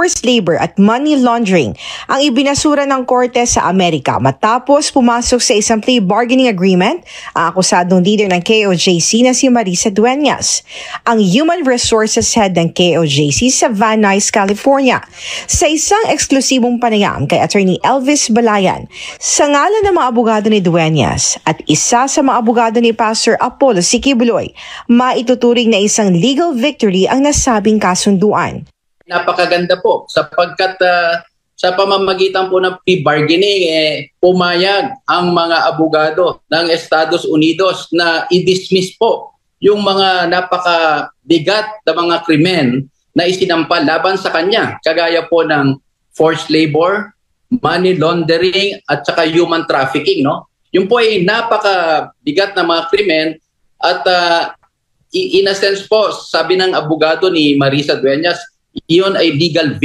forced labor at money laundering ang ibinasura ng korte sa Amerika matapos pumasok sa isang plea bargaining agreement ang akusadong leader ng KOJC na si Marisa Dueñas, ang Human Resources Head ng KOJC sa Van Nuys, California. Sa isang eksklusibong panayam kay Attorney Elvis Balayan, sa ngalan ng mga abogado ni Dueñas at isa sa mga abogado ni Pastor Apollo Siquibuloy, maituturing na isang legal victory ang nasabing kasunduan. Napakaganda po sapagkat sa pamamagitan po ng plea bargaining, pumayag ang mga abogado ng Estados Unidos na i-dismiss po yung mga napakabigat na mga krimen na isinampa laban sa kanya, kagaya po ng forced labor, money laundering at saka human trafficking. No? Yung po ay napakabigat na mga krimen at in a sense po, sabi ng abogado ni Marisa Dueñas, iyon ay legal